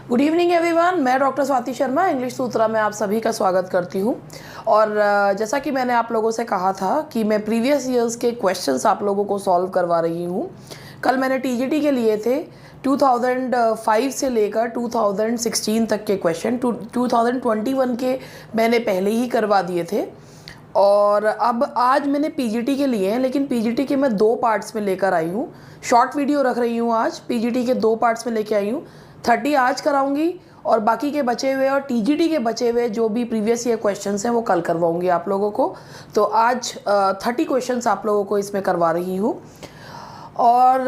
Good evening everyone, मैं doctor Swati Sharma English सूत्रा में आप सभी का स्वागत करती हूँ। और जैसा कि मैंने आप लोगों से कहा था कि मैं प्रीवियस ईयर्स के क्वेश्चंस आप लोगों को सॉल्व करवा रही हूँ। कल मैंने टीजीटी के लिए थे 2005 से लेकर 2016 तक के क्वेश्चन, 2021 के मैंने पहले ही करवा दिए थे। और अब आज मैंने पीजीटी के लिए हैं, लेकिन पीजीटी के मैं 2 पार्ट्स में लेकर आई हूँ। शॉर्ट वीडियो रख रही हूँ आज, पीजीटी के 2 पार्ट्स में लेके आई हूँ। 30 आज कराऊंगी और बाकी के बचे हुए और टीजीटी के बचे हुए जो भी प्रीवियस ईयर क्वेश्चंस हैं वो कल करवाऊंगी आप लोगों को। तो आज 30 क्वेश्चंस आप लोगों को इसमें करवा रही हूँ। और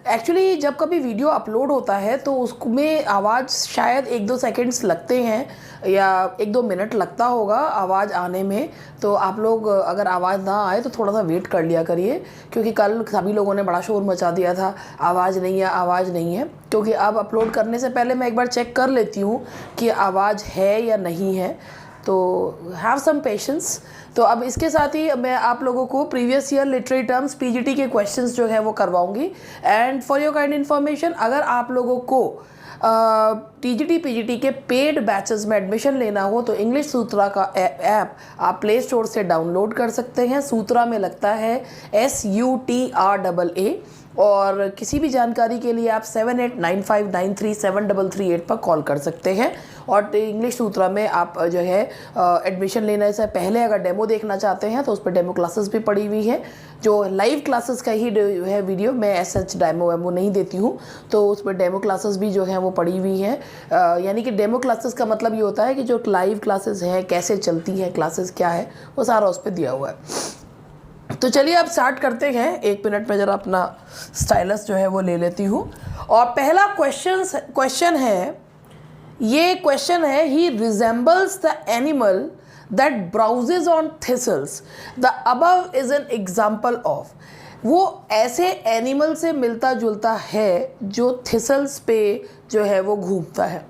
एक्चुअली जब कभी वीडियो अपलोड होता है तो उसमें आवाज़ शायद 1-2 सेकंड्स लगते हैं या 1-2 मिनट लगता होगा आवाज़ आने में। तो आप लोग अगर आवाज़ ना आए तो थोड़ा सा वेट कर लिया करिए, क्योंकि कल सभी लोगों ने बड़ा शोर मचा दिया था, आवाज़ नहीं है आवाज़ नहीं है। क्योंकि अब अपलोड करने से पहले मैं एक बार चेक कर लेती हूँ कि आवाज़ है या नहीं है, तो हैव सम पेशेंस। तो अब इसके साथ ही मैं आप लोगों को previous year literary terms PGT के क्वेश्चंस जो है वो करवाऊंगी। And for your kind information, अगर आप लोगों को टीजीटी पीजीटी के पेड बैचेस में एडमिशन लेना हो तो इंग्लिश सूत्रा का ऐप आप प्ले स्टोर से डाउनलोड कर सकते हैं। सूत्रा में लगता है SUTRAA। और किसी भी जानकारी के लिए आप 7895937338 पर कॉल कर सकते हैं। और इंग्लिश सूत्रा में आप जो है एडमिशन लेने से पहले अगर डेमो देखना चाहते हैं तो उस पर डेमो क्लासेस भी पड़ी हुई है। जो लाइव क्लासेस का ही है वीडियो, मैं ऐसा डेमो वेमो नहीं देती हूँ, तो उस पर डेमो क्लासेस भी जो हैं वो पड़ी हुई हैं। यानी कि डेमो क्लासेस का मतलब ये होता है कि जो लाइव क्लासेस हैं कैसे चलती हैं, क्लासेस क्या है, वो सारा उस पर दिया हुआ है। तो चलिए अब स्टार्ट करते हैं। 1 मिनट में ज़रा अपना स्टाइलस जो है वो ले लेती हूँ। और पहला क्वेश्चन है, ये क्वेश्चन है, he resembles the animal that browses on thistles, the above is an example of. वो ऐसे एनिमल से मिलता जुलता है जो थिसल्स पे जो है वो घूमता है।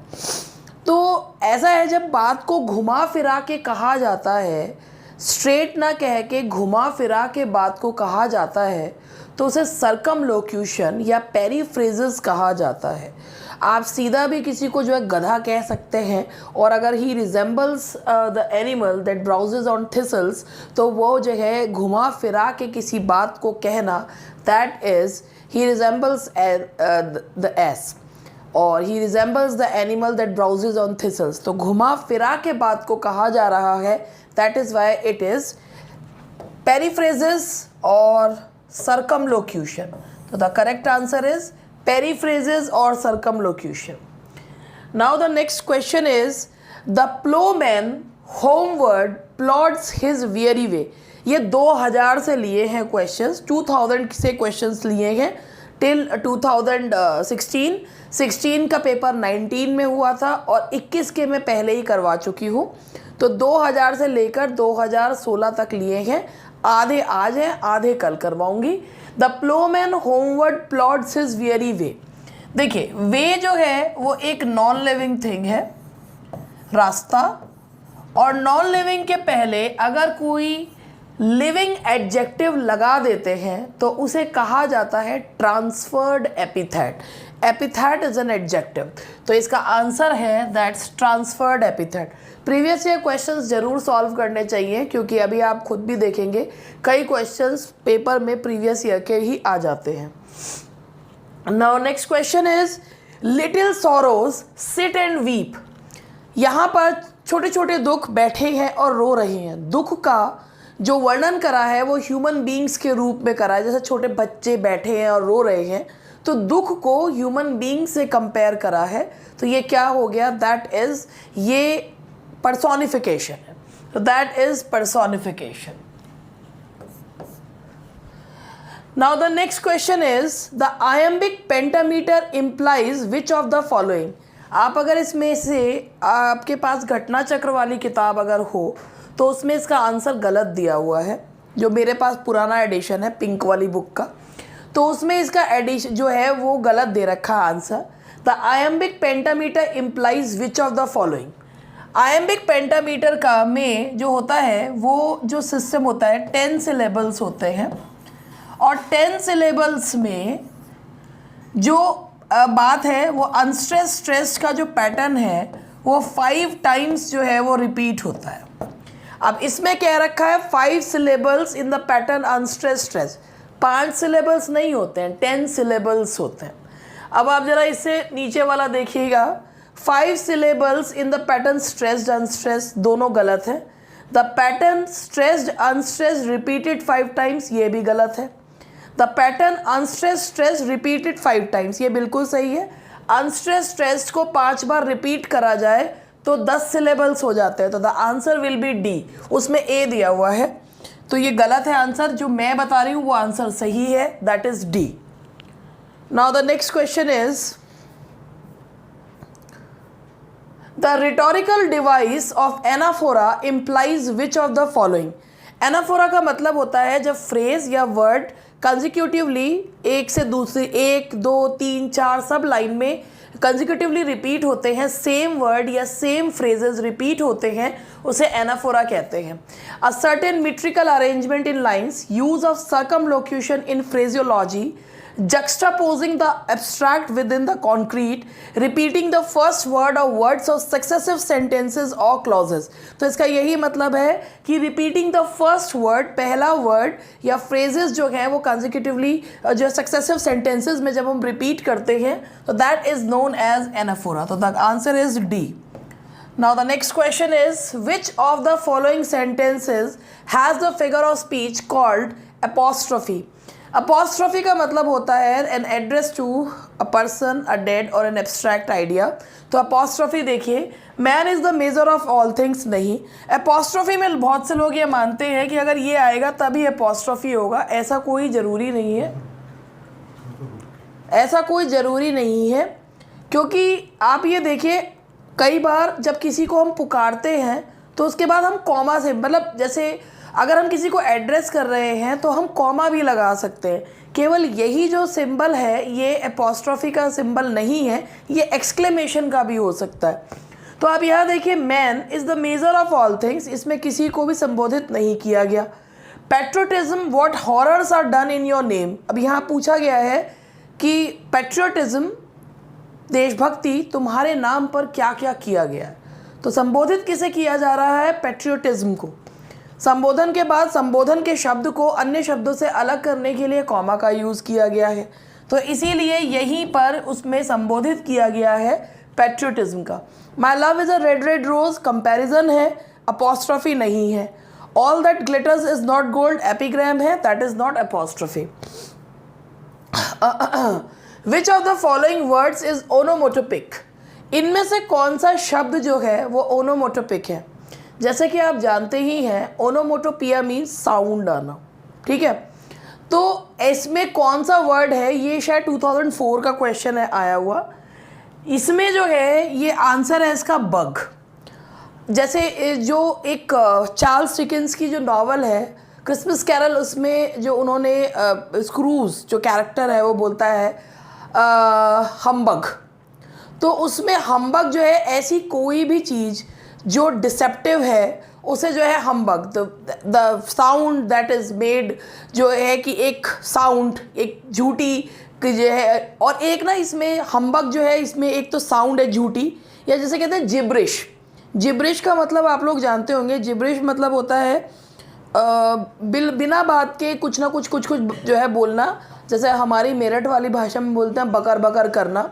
तो ऐसा है, जब बात को घुमा फिरा के कहा जाता है, स्ट्रेट ना कह के घुमा फिरा के बात को कहा जाता है, तो उसे सर्कमलोक्यूशन या पेरीफ्रेजेस कहा जाता है। आप सीधा भी किसी को जो है गधा कह सकते हैं। और अगर he resembles the animal that browses on thistles, तो वो जो है घुमा फिरा के किसी बात को कहना, that is he resembles the ass. और he resembles the animal that browses on thistles, तो घुमा फिरा के बात को कहा जा रहा है, that is why it is periphrases और circumlocution. So the correct answer is periphrases or circumlocution. Now the next question is, the plowman homeward plods his weary way. ये 2000 से लिए हैं क्वेश्चंस, 2000 से क्वेश्चंस लिए हैं टिल 2016 का पेपर 19 में हुआ था और 21 के मैं पहले ही करवा चुकी हूँ। तो 2000 से लेकर 2016 तक लिए हैं। आधे आज हैं, आधे कल करवाऊंगी। The ploughman homeward plods his weary way. देखिए, वे जो है वो एक नॉन लिविंग थिंग है, रास्ता। और नॉन लिविंग के पहले अगर कोई लिविंग एडजेक्टिव लगा देते हैं तो उसे कहा जाता है transferred epithet. Epithet is an adjective, तो इसका आंसर है that's transferred epithet. Previous year questions जरूर सॉल्व करने चाहिए, क्योंकि अभी आप खुद भी देखेंगे कई क्वेश्चंस पेपर में प्रीवियस ईयर के ही आ जाते हैं। Now next question is, little sorrows sit and weep. यहाँ पर छोटे छोटे दुख बैठे हैं और रो रहे हैं। दुख का जो वर्णन करा है वो ह्यूमन बींग्स के रूप में करा है, जैसे छोटे बच्चे बैठे हैं और रो रहे हैं, तो दुख को ह्यूमन बींग से कंपेयर करा है। तो ये क्या हो गया, दैट इज ये पर्सोनिफिकेशन है। तो that is personification. Now the next question is, the iambic pentameter implies which of the following. आप अगर इसमें से आपके पास घटना चक्र वाली किताब अगर हो तो उसमें इसका आंसर गलत दिया हुआ है। जो मेरे पास पुराना एडिशन है पिंक वाली बुक का, तो उसमें इसका एडिशन जो है वो गलत दे रखा answer. The iambic pentameter implies which of the following. Iambic pentameter का में जो होता है वो जो सिस्टम होता है 10 सिलेबल्स होते हैं, और 10 सिलेबल्स में जो बात है वो अनस्ट्रेस्ड स्ट्रेस्ड का जो पैटर्न है वो 5 टाइम्स जो है वो रिपीट होता है। अब इसमें क्या रखा है 5 syllables in the pattern unstressed stressed, 5 syllables नहीं होते हैं, 10 सिलेबल्स होते हैं। अब आप जरा इससे नीचे वाला देखिएगा, 5 syllables in the pattern stressed unstressed, दोनों गलत है। The pattern stressed unstressed repeated 5 times, ये भी गलत है। The pattern unstressed stressed repeated 5 times, ये बिल्कुल सही है। अनस्ट्रेस्ड स्ट्रेस्ड को 5 बार रिपीट करा जाए तो 10 सिलेबल्स हो जाते हैं, तो the answer will be D, उसमें ए दिया हुआ है, तो ये गलत है आंसर। जो मैं बता रही हूँ वो आंसर सही है, that is D. Now the next question is the rhetorical device of anaphora implies which of the following. Anaphora का मतलब होता है जब फ्रेज या वर्ड कंजिक्यूटिवली एक से दूसरी, 1 2 3 4 सब लाइन में कंजिक्यूटिवली रिपीट होते हैं, सेम वर्ड या सेम फ्रेजेस रिपीट होते हैं, उसे एनाफोरा कहते हैं। A certain metrical arrangement in lines, use of circumlocution in phraseology, juxtaposing the abstract within the concrete, repeating the first word or words of successive sentences or clauses। तो इसका यही मतलब है कि repeating the first word, पहला word या phrases जो हैं वो consecutively जो successive sentences में जब हम repeat करते हैं तो that is known as anaphora। तो the answer is D। Now the next question is which of the following sentences has the figure of speech called apostrophe। Apostrophe का मतलब होता है an address to a person, a dead or an abstract idea. तो apostrophe देखिए, man is the measure of all things नहीं। Apostrophe में बहुत से लोग ये मानते हैं कि अगर ये आएगा तभी अपोस्ट्रोफी होगा, ऐसा कोई ज़रूरी नहीं है, ऐसा कोई ज़रूरी नहीं है, क्योंकि आप ये देखिए कई बार जब किसी को हम पुकारते हैं तो उसके बाद हम कॉमा से, मतलब जैसे अगर हम किसी को एड्रेस कर रहे हैं तो हम कॉमा भी लगा सकते हैं। केवल यही जो सिंबल है ये एपोस्ट्रोफी का सिंबल नहीं है, ये एक्सक्लेमेशन का भी हो सकता है। तो आप यहाँ देखिए, man is the measure of all things, इसमें किसी को भी संबोधित नहीं किया गया। Patriotism, what horrors are done in your name. अब यहाँ पूछा गया है कि पैट्रियोटिज्म, देशभक्ति, तुम्हारे नाम पर क्या क्या किया गया है। तो संबोधित किसे किया जा रहा है, पैट्रियोटिज्म को। संबोधन के बाद संबोधन के शब्द को अन्य शब्दों से अलग करने के लिए कॉमा का यूज़ किया गया है, तो इसीलिए यहीं पर उसमें संबोधित किया गया है पैट्रियोटिज्म का। My love is a red red rose, comparison है, अपोस्ट्रोफी नहीं है। All that glitters is not gold, epigram है, that is not apostrophe. Which of the following words is onomatopoeic. इनमें से कौन सा शब्द जो है वो ओनोमोटोपिक है। जैसे कि आप जानते ही हैं ओनोमोटोपिया मीन्स साउंड आना, ठीक है। तो इसमें कौन सा वर्ड है, ये शायद 2004 का क्वेश्चन है आया हुआ। इसमें जो है ये आंसर है इसका बग। जैसे जो एक चार्ल्स डिकेंस की जो नॉवल है क्रिसमस कैरल, उसमें जो उन्होंने स्क्रूज जो कैरेक्टर है वो बोलता है हम्बग, तो उसमें हम्बग जो है ऐसी कोई भी चीज़ जो डिसेप्टिव है उसे जो है humbug, the sound that is made, जो है कि एक साउंड, एक झूठी जो है, और एक ना इसमें हम्बग जो है इसमें एक तो साउंड है झूठी, या जैसे कहते हैं जिब्रिश। जिब्रिश का मतलब आप लोग जानते होंगे, जिब्रिश मतलब होता है बिना बात के कुछ ना कुछ जो है बोलना, जैसे हमारी मेरठ वाली भाषा में बोलते हैं बकर बकर करना।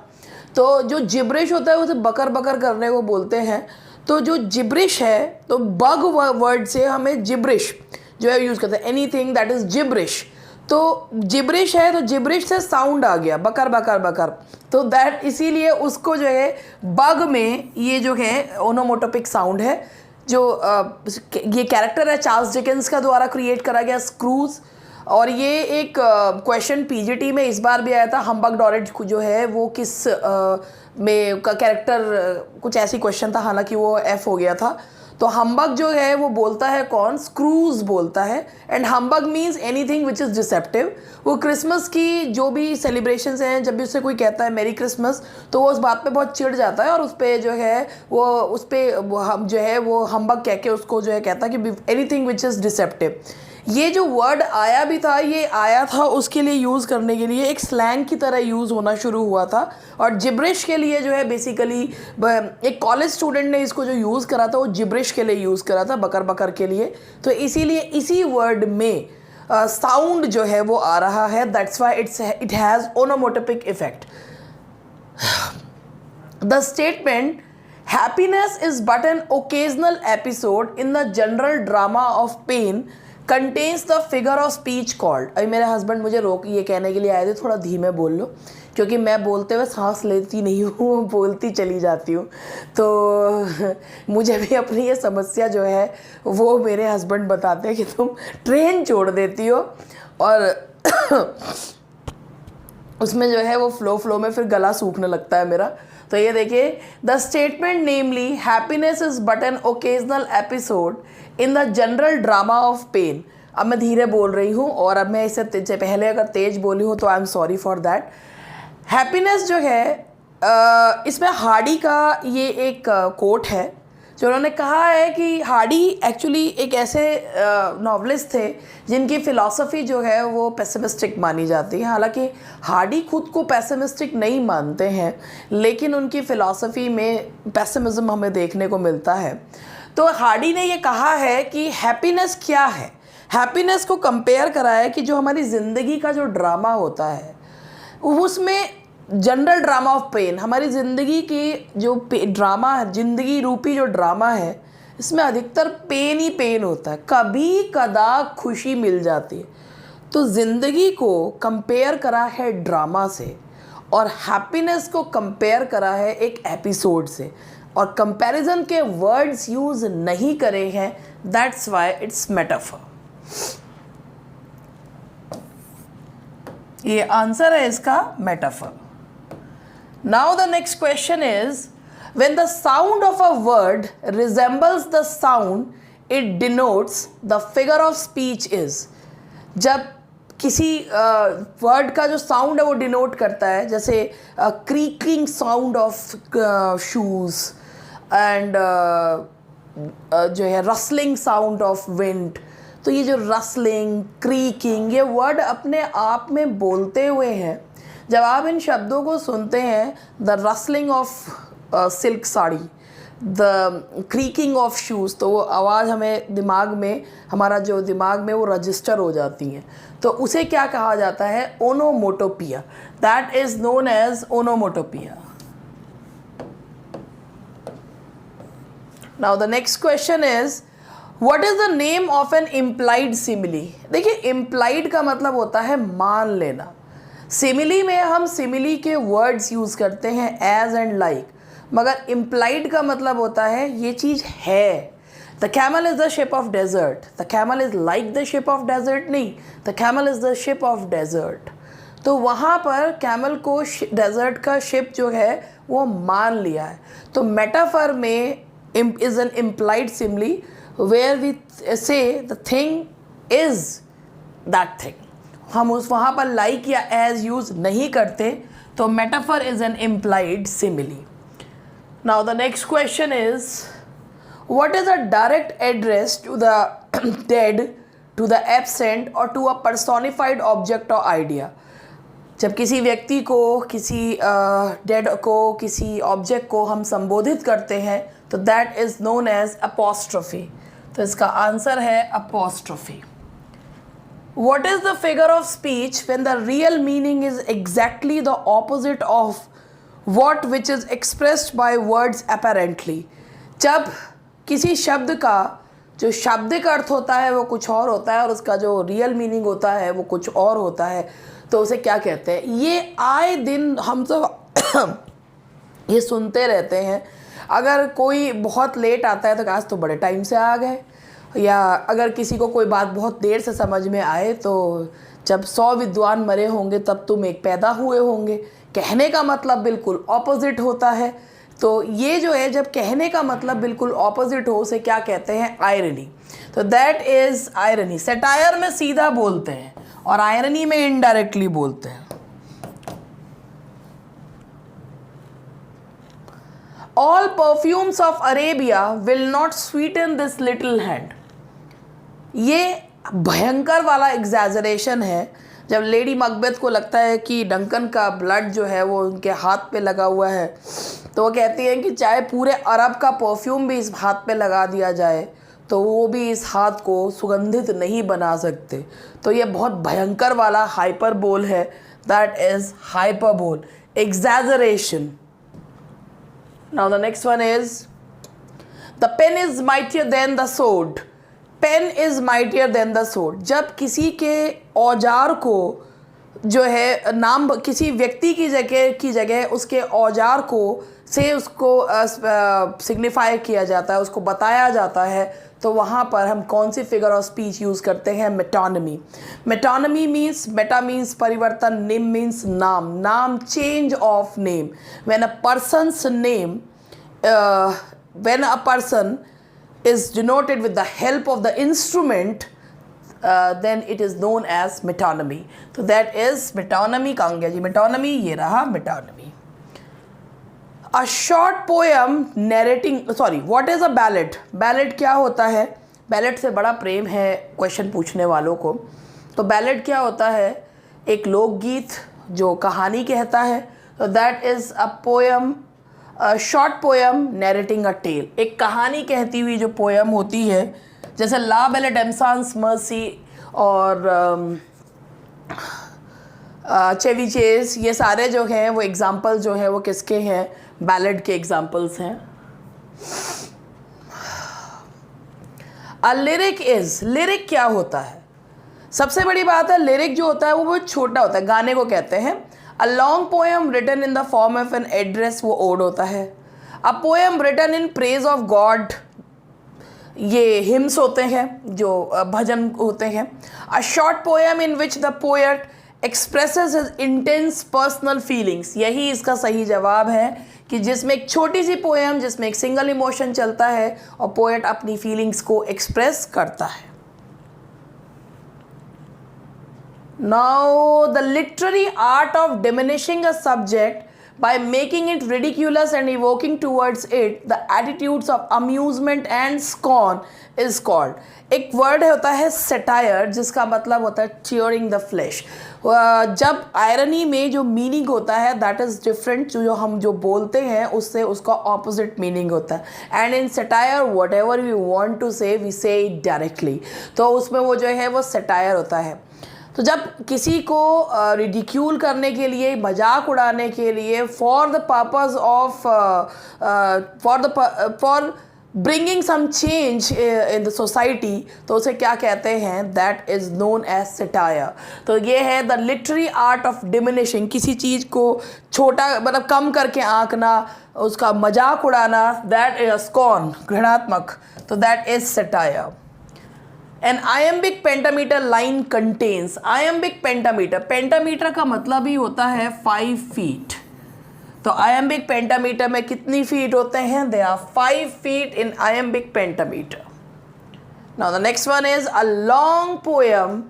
तो जो जिब्रिश होता है उसे बकर बकर करने को बोलते हैं। तो जो जिब्रिश है, तो बग वर्ड से हमें जिब्रिश जो है यूज़ करते हैं, एनीथिंग दैट इज़ जिब्रिश। तो जिब्रिश है, तो जिब्रिश से साउंड आ गया बकर बकर बकर, तो दैट इसीलिए उसको जो है बग में ये जो है ओनोमोटोपिक साउंड है, जो ये कैरेक्टर है चार्ल्स डिकेंस का द्वारा क्रिएट करा गया स्क्रूज। और ये एक क्वेश्चन पीजीटी में इस बार भी आया था, हम्बग डॉरेट जो है वो किस में का कैरेक्टर, कुछ ऐसी क्वेश्चन था, हालांकि वो एफ हो गया था। तो हम्बग जो है वो बोलता है कौन, स्क्रूज बोलता है। And humbug means anything which is deceptive. वो क्रिसमस की जो भी सेलिब्रेशंस हैं, जब भी उससे कोई कहता है मेरी क्रिसमस, तो वो उस बात पे बहुत चिढ़ जाता है और उस पर जो है वो उस पर जो है वो हम्बग कह के उसको जो है कहता है कि एनीथिंग विच इज़ डिसेप्टिव। ये जो वर्ड आया भी था, ये आया था उसके लिए यूज़ करने के लिए, एक स्लैंग की तरह यूज़ होना शुरू हुआ था। और जिब्रिश के लिए जो है बेसिकली एक कॉलेज स्टूडेंट ने इसको जो यूज़ करा था वो जिब्रिश के लिए यूज़ करा था, बकर बकर के लिए। तो इसीलिए इसी वर्ड में साउंड जो है वो आ रहा है, that's why it has onomatopoeic effect. The statement happiness is but an occasional episode in the general drama of pain contains the figure of speech called। अभी मेरे हस्बैंड मुझे रोक ये कहने के लिए आए थे थोड़ा धीमे बोल लो, क्योंकि मैं बोलते हुए सांस लेती नहीं हूँ, बोलती चली जाती हूँ। तो मुझे भी अपनी ये समस्या जो है वो मेरे हस्बैंड बताते हैं कि तुम ट्रेन छोड़ देती हो और उसमें जो है वो फ्लो में फिर गला सूखने लगता है मेरा। तो ये देखिए, the statement namely happiness is but an occasional episode in the general drama of pain. अब मैं धीरे बोल रही हूँ और अब मैं इससे पहले अगर तेज बोली हूँ तो I am sorry for that. Happiness जो है इसमें हार्डी का ये एक कोट है जो उन्होंने कहा है कि हार्डी एक्चुअली एक ऐसे नॉवलिस्ट थे जिनकी फ़िलॉसफी जो है वो पेसिमिस्टिक मानी जाती है। हालांकि हार्डी खुद को पेसिमिस्टिक नहीं मानते हैं, लेकिन उनकी फ़िलॉसफी में पेसिमिज्म हमें देखने को मिलता है। तो हार्डी ने ये कहा है कि हैप्पीनेस क्या है। हैप्पीनेस को कंपेयर करा है कि जो हमारी ज़िंदगी का जो ड्रामा होता है उसमें जनरल ड्रामा ऑफ पेन, हमारी ज़िंदगी की जो ड्रामा है, ज़िंदगी रूपी जो ड्रामा है, इसमें अधिकतर पेन ही पेन होता है, कभी कदा खुशी मिल जाती है। तो ज़िंदगी को कंपेयर करा है ड्रामा से और हैप्पीनेस को कंपेयर करा है एक एपिसोड से, और कंपैरिजन के वर्ड्स यूज़ नहीं करे हैं, दैट्स वाई इट्स मेटाफर। ये आंसर है इसका, metaphor. Now the next question is, when the sound of a word resembles the sound it denotes, the figure of speech is। जब किसी वर्ड का जो साउंड है वो डिनोट करता है, जैसे creaking sound of shoes and जो है रसलिंग साउंड ऑफ विंड। तो ये जो रसलिंग, क्रीकिंग, ये वर्ड अपने आप में बोलते हुए हैं। जब आप इन शब्दों को सुनते हैं, the rustling of silk sari, the creaking of shoes, तो वो आवाज़ हमें दिमाग में, हमारा जो दिमाग में वो रजिस्टर हो जाती हैं। तो उसे क्या कहा जाता है? Onomatopoeia. That is known as onomatopoeia. Now the next question is, what is the name of an implied simile. देखिए, इम्प्लाइड का मतलब होता है मान लेना। सिमिली में हम सिमिली के वर्ड्स यूज़ करते हैं एज एंड लाइक, मगर इम्प्लाइड का मतलब होता है ये चीज़ है। The camel is the ship of desert, the camel is like the ship of desert नहीं, the camel is the ship of desert. तो वहाँ पर कैमल को डेजर्ट का शिप जो है वो मान लिया है। तो मेटाफर में is an implied simile where we say the thing is that thing. हम उस वहाँ पर लाइक या एज यूज़ नहीं करते, तो metaphor is an implied simile. Now the next question is, what is a direct address to the dead, to the absent or to a personified object or idea. जब किसी व्यक्ति को, किसी dead को, किसी ऑब्जेक्ट को हम संबोधित करते हैं तो that is known as apostrophe. तो इसका आंसर है apostrophe. What is the figure of speech when the real meaning is exactly the opposite of what which is expressed by words apparently। जब किसी शब्द का जो शाब्दिक अर्थ होता है वो कुछ और होता है और उसका जो रियल मीनिंग होता है वो कुछ और होता है, तो उसे क्या कहते हैं? ये आए दिन हम सब ये सुनते रहते हैं। अगर कोई बहुत लेट आता है तो आज तो बड़े टाइम से आ गए, या अगर किसी को कोई बात बहुत देर से समझ में आए तो जब 100 विद्वान मरे होंगे तब तुम एक पैदा हुए होंगे। कहने का मतलब बिल्कुल ऑपोजिट होता है। तो ये जो है, जब कहने का मतलब बिल्कुल ऑपोजिट हो, उसे क्या कहते हैं? आयरनी। तो दैट इज़ आयरनी। सटायर में सीधा बोलते हैं और आयरनी में इनडायरेक्टली बोलते हैं। All perfumes of Arabia will not sweeten this little hand। ये भयंकर वाला एग्जैजरेशन है। जब लेडी मकबेथ को लगता है कि डंकन का ब्लड जो है वो उनके हाथ पे लगा हुआ है, तो वो कहती हैं कि चाहे पूरे अरब का परफ्यूम भी इस हाथ पे लगा दिया जाए तो वो भी इस हाथ को सुगंधित नहीं बना सकते। तो ये बहुत भयंकर वाला हाइपरबोल है, that is hyperbole, exaggeration. Now the next one is the pen is mightier than the sword. Pen is mightier than the sword. जब किसी के औजार को जो है नाम किसी व्यक्ति की जगह उसके औजार को से उसको सिग्निफाई किया जाता है, उसको बताया जाता है, तो वहाँ पर हम कौन सी फिगर ऑफ स्पीच यूज़ करते हैं? Metonymy. Metonymy means, Meta means परिवर्तन, नेम मीन्स नाम, नाम change of name. When a person's name when a person is denoted with the help of the instrument, then it is known as metonymy. So that is metonymy। कहाँ गया जी metonymy? ये रहा metonymy। A short poem narrating, sorry, what is a ballad? Ballad क्या होता है? Ballad से बड़ा प्रेम है क्वेश्चन पूछने वालों को। तो ballad क्या होता है? एक लोकगीत जो कहानी कहता है। तो that is a poem, short poem narrating a tale. एक कहानी कहती हुई जो पोएम होती है, जैसे ला बेले डेमसांस मर्सी और चेविचेस, ये सारे जो हैं वो एग्जाम्पल जो हैं वो किसके हैं? बैलेड के एग्जाम्पल्स हैं। अ लिरिक इज, लिरिक क्या होता है? सबसे बड़ी बात है, लिरिक जो होता है वो बहुत छोटा होता है, गाने को कहते हैं। A long poem written in the form of an address, वो ओड होता है। A poem written in praise of God, ये हिम्स होते हैं, जो भजन होते हैं। A short poem in which the poet expresses his intense personal feelings, यही इसका सही जवाब है कि जिसमें एक छोटी सी पोएम जिसमें एक सिंगल इमोशन चलता है और पोएट अपनी फीलिंग्स को एक्सप्रेस करता है। Now the literary art of diminishing a subject by making it ridiculous and evoking towards it the attitudes of amusement and scorn is called, एक वर्ड होता है satire, जिसका मतलब होता है cheering the flesh। जब आयरनी में जो मीनिंग होता है दैट इज़ डिफरेंट, जो हम जो बोलते हैं उससे उसका ऑपोजिट मीनिंग होता है। And in satire whatever we want to say we say it directly, तो उसमें वो जो है वो सटायर होता है। तो जब किसी को रिडिक्यूल करने के लिए, मजाक उड़ाने के लिए, for the purpose of for bringing some change in the society, तो उसे क्या कहते हैं? That is known as satire. तो ये है the literary art of diminishing, किसी चीज़ को छोटा मतलब कम करके आंकना, उसका मजाक उड़ाना, दैट इज स्कॉर्न, घृणात्मक, तो that is satire. An iambic pentameter line contains, iambic pentameter, pentameter का मतलब ही होता है 5 फीट। तो आयम्बिक पेंटामीटर में कितनी फीट होते हैं? They are 5 feet in iambic pentameter. Now the next one is a long poem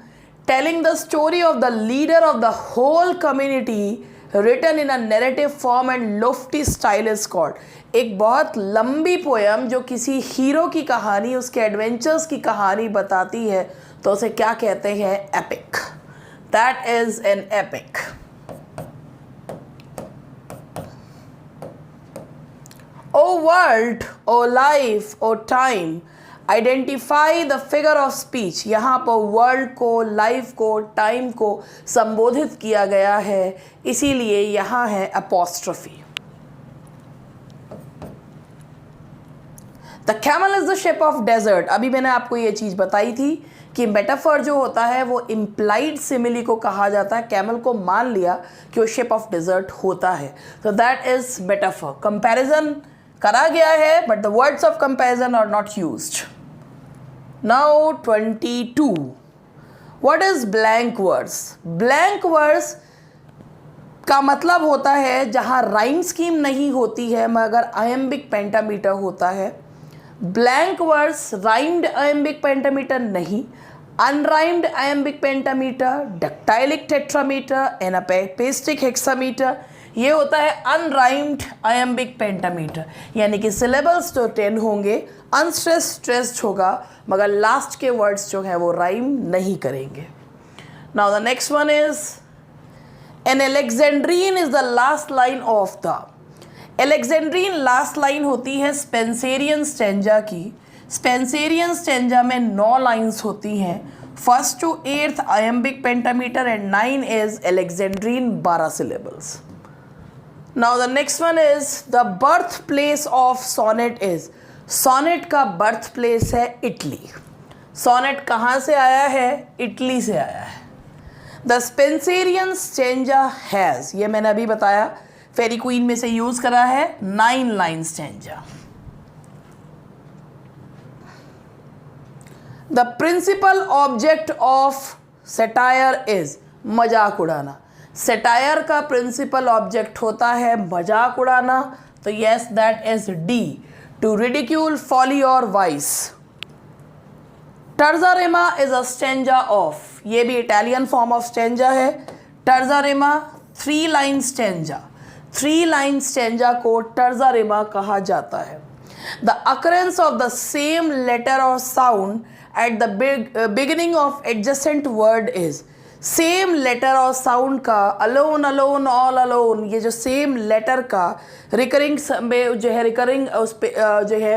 telling the story of the leader of the whole community written in a narrative form and lofty style is called, एक बहुत लंबी poem जो किसी hero की कहानी, उसके adventures की कहानी बताती है, तो उसे क्या कहते हैं? Epic. That is an epic. O world, O life, O time, identify the figure of speech, यहाँ पर वर्ल्ड को, लाइफ को, टाइम को संबोधित किया गया है, इसीलिए यहाँ है apostrophe. The camel is the ship of desert, अभी मैंने आपको ये चीज़ बताई थी कि मेटाफर जो होता है वो इम्प्लाइड सिमिली को कहा जाता है। कैमल को मान लिया कि वो शिप ऑफ डेजर्ट होता है, तो दैट इज मेटाफर। कंपैरिजन करा गया है but the words of comparison are not used. Now 22, what is blank verse? Blank verse का मतलब होता है जहाँ राइम स्कीम नहीं होती है मगर आयम्बिक पेंटामीटर होता है। Blank verse rhymed iambic pentameter नहीं, unrhymed iambic pentameter, dactylic tetrameter, anapestic hexameter, ये होता है अनराइम्ड आयम्बिक पेंटामीटर, यानी कि सिलेबल्स तो 10 होंगे, अनस्ट्रेस्ड स्ट्रेस्ड होगा, मगर लास्ट के वर्ड्स जो हैं वो राइम नहीं करेंगे। Now the next one is an alexandrine is the last line of the. Alexandrine last line होती है स्पेंसेरियन स्टेंजा की। स्पेंसेरियन स्टेंजा में 9 लाइन्स होती हैं, first to 8th iambic pentameter and 9 is alexandrine 12 syllables. Now the next one is the birthplace of sonnet is, sonnet का birth place है Italy. sonnet कहाँ से आया है? इटली से आया है। The Spenserian stanza has, ये मैंने अभी बताया, फेरी क्वीन में से यूज करा है, 9 line stanza। The principal object of satire is, मजाक उड़ाना। satire का principal object होता है मजाक उड़ाना, तो yes that is D, to ridicule folly or vice। terza rima is a stanza of, ये भी Italian form of stanza है। terza rima 3 line stanza, 3 line stanza को terza rima कहा जाता है। The occurrence of the same letter or sound at the beginning of adjacent word is, same letter और sound का alone alone all alone, ये जो same letter का recurring में जो है रिकरिंग उस पे जो है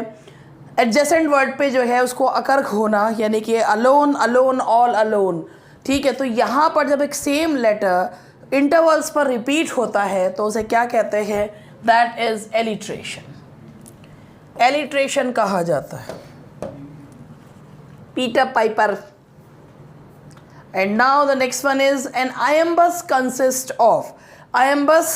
एडजेसेंट वर्ड पे जो है उसको अकर्क होना, यानी कि अलोन अलोन ऑल अलोन। ठीक है, तो यहाँ पर जब एक सेम लेटर इंटरवल्स पर रिपीट होता है तो उसे क्या कहते हैं? That is alliteration. एलिट्रेशन कहा जाता है। Peter Piper. And now the next one is an iambus consists of, iambus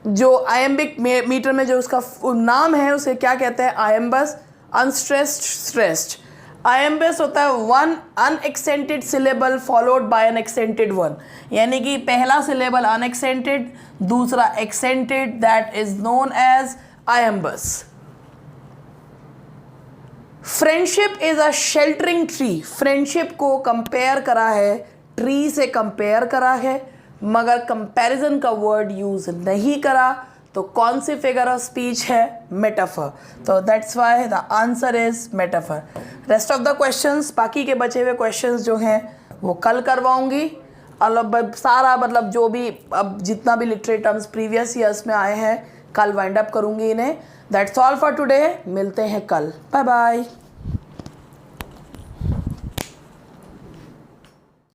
जो iambic meter में जो उसका नाम है उसे क्या कहते हैं? iambus unstressed stressed। iambus होता है one unaccented syllable followed by an accented one, यानी कि पहला syllable unaccented, दूसरा accented, that is known as iambus। Friendship is a sheltering tree, friendship को कंपेयर करा है, ट्री से कंपेयर करा है, मगर कंपैरिजन का वर्ड यूज नहीं करा, तो कौन सी फिगर ऑफ स्पीच है? मेटाफर। तो that's why the answer is metaphor. Rest of the questions, बाकी के बचे हुए क्वेश्चंस जो हैं वो कल करवाऊंगी। सारा मतलब जो भी अब जितना भी लिटरेरी टर्म्स प्रीवियस ईयर्स में आए हैं कल वाइंड अप करूंगी इन्हें। दैट्स ऑल फॉर टुडे, मिलते हैं कल, बाय बाय।